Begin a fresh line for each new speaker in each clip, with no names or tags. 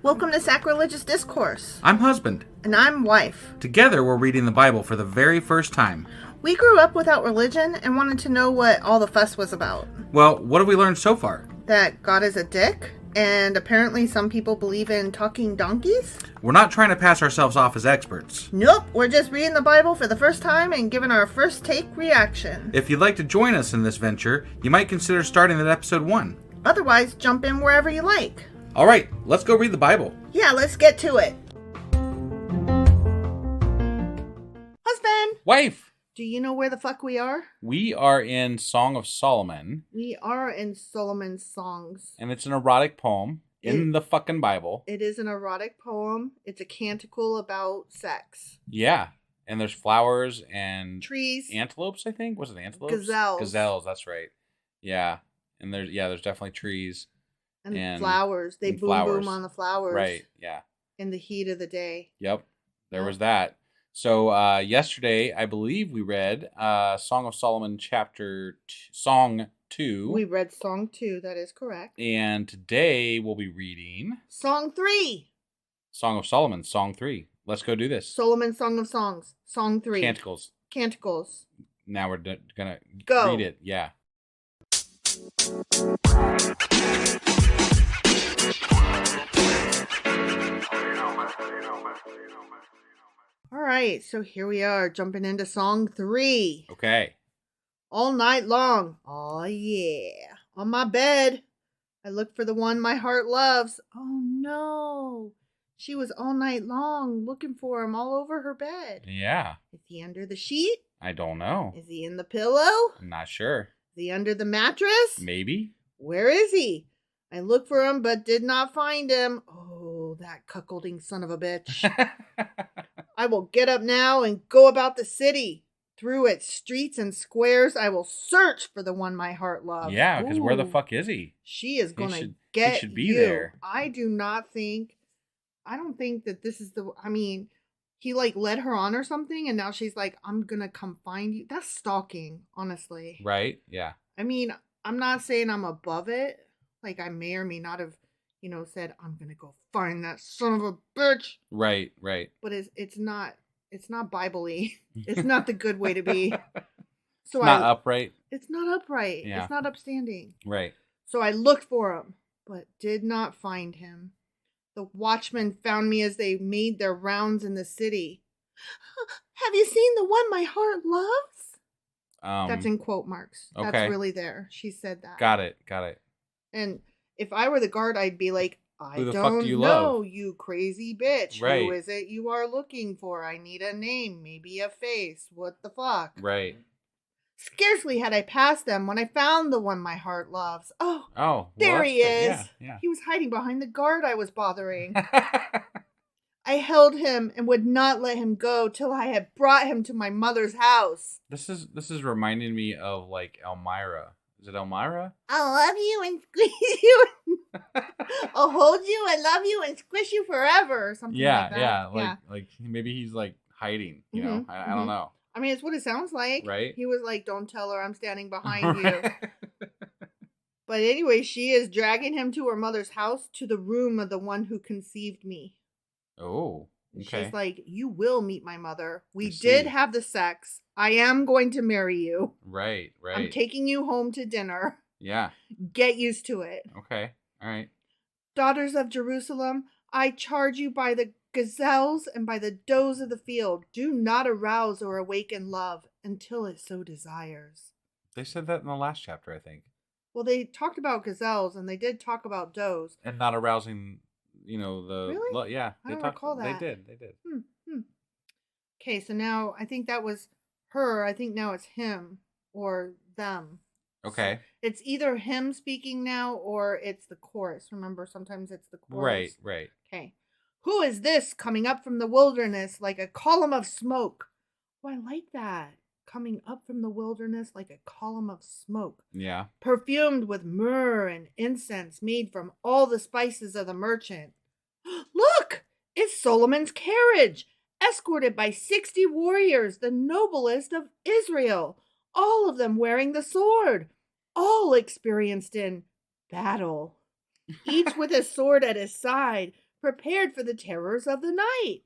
Welcome to Sacrilegious Discourse.
I'm husband.
And I'm wife.
Together, we're reading the Bible for the very first time.
We grew up without religion and wanted to know what all the fuss was about.
Well, what have we learned so far?
That God is a dick, and apparently some people believe in talking donkeys?
We're not trying to pass ourselves off as experts.
Nope, we're just reading the Bible for the first time and giving our first take reaction.
If you'd like to join us in this venture, you might consider starting at episode 1.
Otherwise, jump in wherever you like.
All right, let's go read the Bible.
Yeah, let's get to it. Husband!
Wife!
Do you know where the fuck we are?
We are in Song of Solomon.
We are in Solomon's Songs.
And it's an erotic poem in the fucking Bible.
It is an erotic poem. It's a canticle about sex.
Yeah. And there's flowers and...
trees.
Antelopes, I think? Was it antelopes?
Gazelles.
Gazelles, that's right. Yeah. And there's definitely trees.
And flowers. They boom on the flowers.
Right, yeah.
In the heat of the day.
Yep. There was that. So yesterday, I believe we read Song of Solomon Song 2.
We read Song 2, that is correct.
And today we'll be reading...
Song 3!
Song of Solomon, Song 3. Let's go do this.
Solomon Song of Songs, Song 3. Canticles.
Now we're gonna
go.
Read it, yeah.
All right, so here we are, jumping into Song 3.
Okay.
All night long. Oh, yeah. On my bed, I look for the one my heart loves. Oh, no. She was all night long looking for him all over her bed.
Yeah.
Is he under the sheet?
I don't know.
Is he in the pillow?
I'm not sure.
Is he under the mattress?
Maybe.
Where is he? I looked for him, but did not find him. Oh, that cuckolding son of a bitch. I will get up now and go about the city. Through its streets and squares, I will search for the one my heart loves.
Yeah, because where the fuck is he?
She is going to get
he should be
you.
there.
I don't think that this is he led her on or something, and now she's like, I'm going to come find you. That's stalking, honestly.
Right, yeah.
I mean, I'm not saying I'm above it. Like, I may or may not have, said, I'm going to go find that son of a bitch.
Right.
But it's not Bible-y. It's not the good way to be. So
it's not upright.
It's not upright.
Yeah.
It's not upstanding.
Right.
So I looked for him, but did not find him. The watchmen found me as they made their rounds in the city. Have you seen the one my heart loves? That's in quote marks.
Okay.
That's really there. She said that.
Got it.
And if I were the guard, I'd be like,
Who the fuck do you love?
You crazy bitch.
Right.
Who is it you are looking for? I need a name, maybe a face. What the fuck?
Right.
Scarcely had I passed them when I found the one my heart loves.
Oh,
there he is.
Yeah.
He was hiding behind the guard I was bothering. I held him and would not let him go till I had brought him to my mother's house.
This is reminding me of like Elmira. Is it Elmira?
I'll love you and squeeze you. I'll hold you and love you and squish you forever or something like that.
Yeah. Like maybe he's like hiding, you know? I don't know.
I mean, it's what it sounds like.
Right?
He was like, don't tell her I'm standing behind you. But anyway, she is dragging him to her mother's house, to the room of the one who conceived me.
Oh, okay.
She's like, you will meet my mother. We did have the sex. I am going to marry you.
Right.
I'm taking you home to dinner.
Yeah.
Get used to it.
Okay. All right.
Daughters of Jerusalem, I charge you by the gazelles and by the does of the field, do not arouse or awaken love until it so desires.
They said that in the last chapter, I think.
Well, they talked about gazelles and they did talk about does.
And not arousing, the...
Really?
Yeah.
I don't recall that.
They did.
Okay, so now I think that was her. I think now it's him or them.
Okay.
So it's either him speaking now or it's the chorus. Remember, sometimes it's the chorus.
Right.
Okay. Who is this coming up from the wilderness like a column of smoke? Oh, I like that. Coming up from the wilderness like a column of smoke.
Yeah.
Perfumed with myrrh and incense made from all the spices of the merchant. Look! It's Solomon's carriage, escorted by 60 warriors, the noblest of Israel, all of them wearing the sword, all experienced in battle, each with a sword at his side, prepared for the terrors of the night.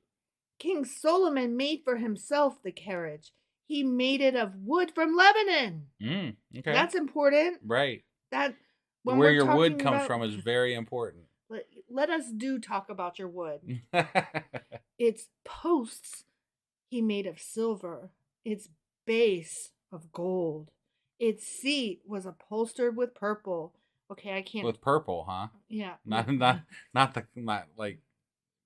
King Solomon made for himself the carriage. He made it of wood from Lebanon.
Okay.
That's important.
Right.
That when
Where
we're
your wood
talking
comes
about,
from is very important.
let us talk about your wood. Its posts he made of silver, its base of gold. Its seat was upholstered with purple. Okay, I can't.
With purple, huh?
Yeah.
Not like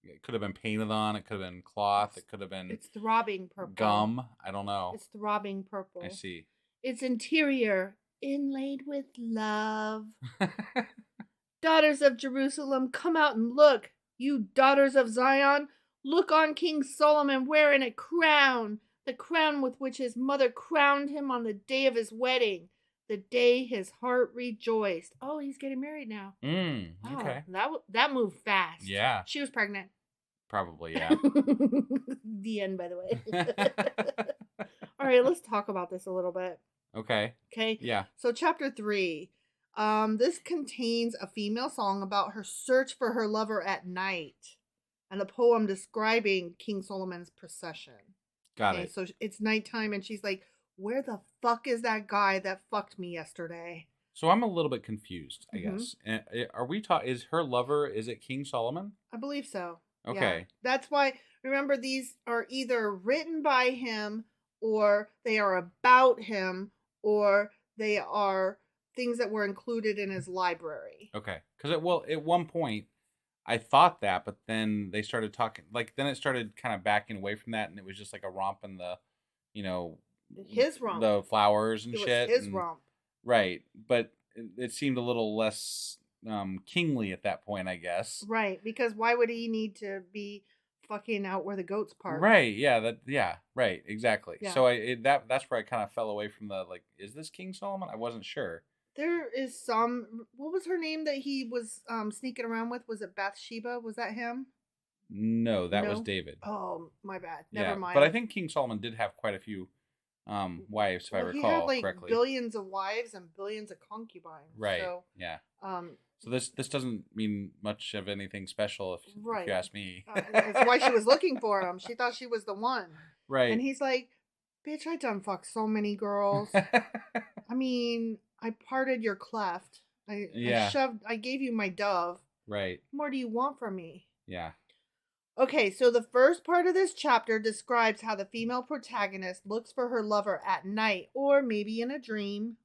it could have been painted on. It could have been cloth. It could have been.
It's throbbing purple.
Gum. I don't know.
It's throbbing purple.
I see.
Its interior inlaid with love. Daughters of Jerusalem, come out and look. You daughters of Zion, look on King Solomon wearing a crown, the crown with which his mother crowned him on the day of his wedding, the day his heart rejoiced. Oh, he's getting married now.
Okay.
That moved fast.
Yeah.
She was pregnant.
Probably, yeah.
The end, by the way. All right, let's talk about this a little bit.
Okay.
Okay.
Yeah.
So chapter 3. This contains a female song about her search for her lover at night, and a poem describing King Solomon's procession.
Got it.
So it's nighttime, and she's like, "Where the fuck is that guy that fucked me yesterday?"
So I'm a little bit confused, I guess. Are we is her lover, is it King Solomon?
I believe so.
Okay.
Yeah. That's why, remember, these are either written by him, or they are about him, or they are things that were included in his library.
Okay. Because at one point, I thought that, but then they started talking, then it started kind of backing away from that, and it was just like a romp in the,
his romp.
The flowers and shit.
His romp.
Right. But it seemed a little less kingly at that point, I guess.
Right. Because why would he need to be fucking out where the goats park?
Right. Yeah. Right. Exactly.
Yeah.
So that's where I kind of fell away from the, is this King Solomon? I wasn't sure.
There is some. What was her name that he was sneaking around with? Was it Bathsheba? Was that him?
No, that was David.
Oh, my bad. Never mind.
But I think King Solomon did have quite a few wives, if I recall
he had,
correctly.
Billions of wives and billions of concubines.
Right.
So,
yeah. So this doesn't mean much of anything special, if you ask me.
That's why she was looking for him. She thought she was the one.
Right.
And he's like, "Bitch, I done fucked so many girls. I mean, I parted your cleft. I gave you my dove.
Right.
What more do you want from me?"
Yeah.
Okay, so the first part of this chapter describes how the female protagonist looks for her lover at night, or maybe in a dream.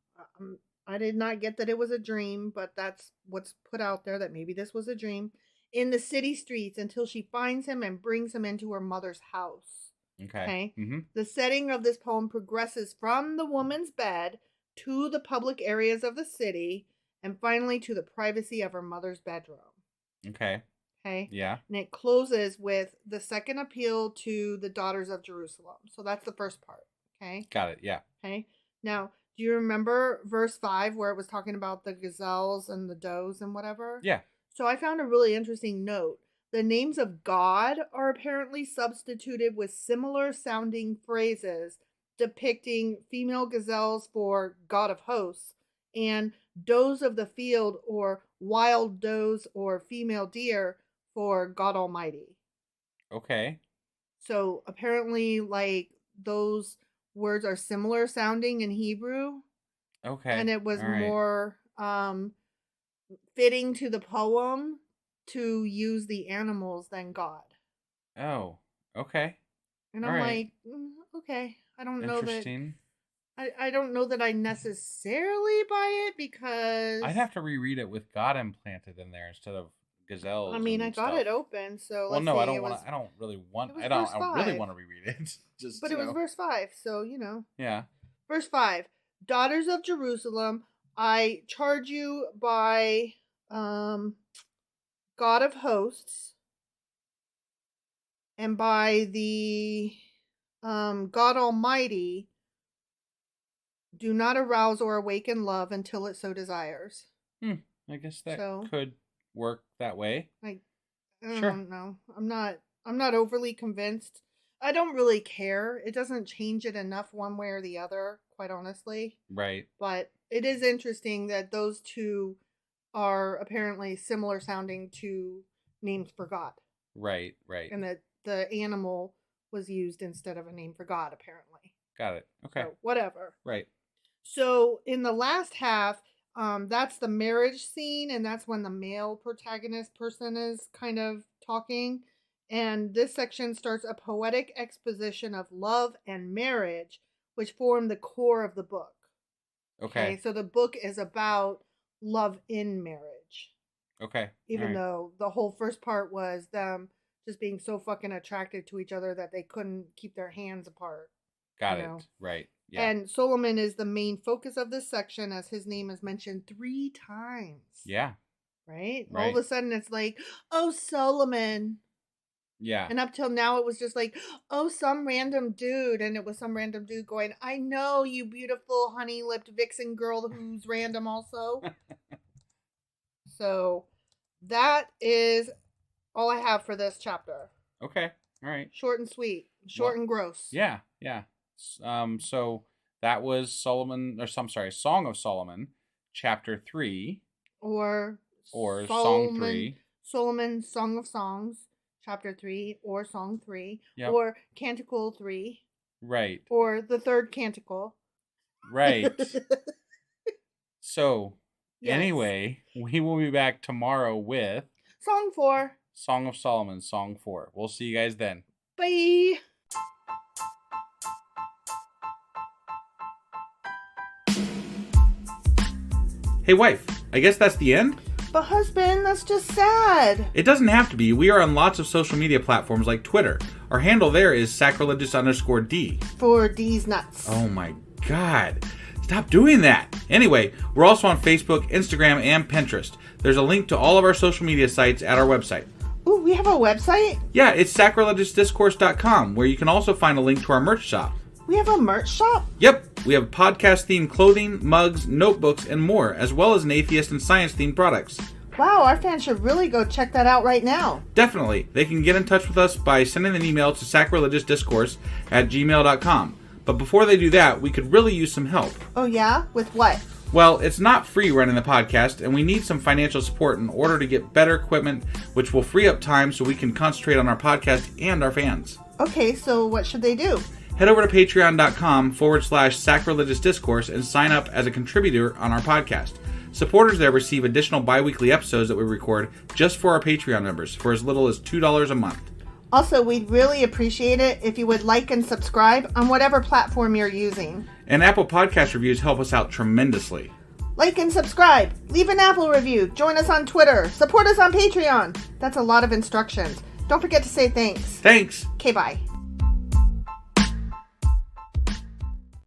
I did not get that it was a dream, but that's what's put out there, that maybe this was a dream, in the city streets until she finds him and brings him into her mother's house. Okay. Mm-hmm. The setting of this poem progresses from the woman's bed to the public areas of the city, and finally to the privacy of her mother's bedroom.
Okay.
Okay.
Yeah.
And it closes with the second appeal to the daughters of Jerusalem. So that's the first part. Okay.
Got it. Yeah.
Okay. Now, do you remember verse 5 where it was talking about the gazelles and the does and whatever?
Yeah.
So I found a really interesting note. The names of God are apparently substituted with similar sounding phrases depicting female gazelles for God of hosts, and does of the field or wild does or female deer for God Almighty.
Okay.
So apparently, those words are similar sounding in Hebrew.
Okay.
And it was more fitting to the poem to use the animals than God.
Oh, okay.
And I'm like, okay. I don't know that. I don't know that I necessarily buy it, because
I'd have to reread it with God implanted in there instead of gazelles.
I mean, I got it open, so
let's see. I don't really want to reread it.
But it was verse 5, so
Yeah.
Verse 5. Daughters of Jerusalem, I charge you by God of hosts and by the God Almighty, do not arouse or awaken love until it so desires.
I guess that could work that way.
I don't know. I'm not overly convinced. I don't really care. It doesn't change it enough one way or the other, quite honestly.
Right.
But it is interesting that those two are apparently similar sounding to names for God.
Right.
And that the animal was used instead of a name for God, apparently.
Got it. Okay.
So, whatever.
Right.
So in the last half, that's the marriage scene, and that's when the male protagonist person is kind of talking. And this section starts a poetic exposition of love and marriage, which form the core of the book.
Okay.
So the book is about love in marriage.
Okay.
Even though the whole first part was them just being so fucking attracted to each other that they couldn't keep their hands apart.
Got it. Right. Yeah.
And Solomon is the main focus of this section, as his name is mentioned 3 times.
Yeah.
Right? All of a sudden it's like, oh, Solomon.
Yeah.
And up till now it was just like, oh, some random dude. And it was some random dude going, I know, you beautiful honey-lipped vixen girl who's random also. So that is all I have for this chapter.
Okay. All right.
Short and sweet. Short and gross.
Yeah. Yeah. So that was Song of Solomon, chapter 3.
Or
Song 3.
Solomon, Song of Songs, chapter 3, or Song 3.
Yep.
Or Canticle 3.
Right.
Or the third canticle.
Right. So, anyway, we will be back tomorrow with
Song 4.
Song of Solomon, Song 4. We'll see you guys then.
Bye.
Hey, wife, I guess that's the end?
But husband, that's just sad.
It doesn't have to be. We are on lots of social media platforms like Twitter. Our handle there is sacrilegious_D.
For D's nuts.
Oh my God. Stop doing that. Anyway, we're also on Facebook, Instagram, and Pinterest. There's a link to all of our social media sites at our website.
Ooh, we have a website?
Yeah, it's sacrilegiousdiscourse.com, where you can also find a link to our merch shop.
We have a merch shop?
Yep, we have podcast-themed clothing, mugs, notebooks, and more, as well as an atheist and science-themed products.
Wow, our fans should really go check that out right now.
Definitely. They can get in touch with us by sending an email to sacrilegiousdiscourse@gmail.com. But before they do that, we could really use some help.
Oh yeah? With what?
Well, it's not free running the podcast, and we need some financial support in order to get better equipment, which will free up time so we can concentrate on our podcast and our fans.
Okay, so what should they do?
Head over to patreon.com/sacrilegiousdiscourse and sign up as a contributor on our podcast. Supporters there receive additional bi-weekly episodes that we record just for our Patreon members for as little as $2 a month.
Also, we'd really appreciate it if you would like and subscribe on whatever platform you're using.
And Apple Podcast reviews help us out tremendously.
Like and subscribe. Leave an Apple review. Join us on Twitter. Support us on Patreon. That's a lot of instructions. Don't forget to say thanks.
Thanks.
Okay, bye.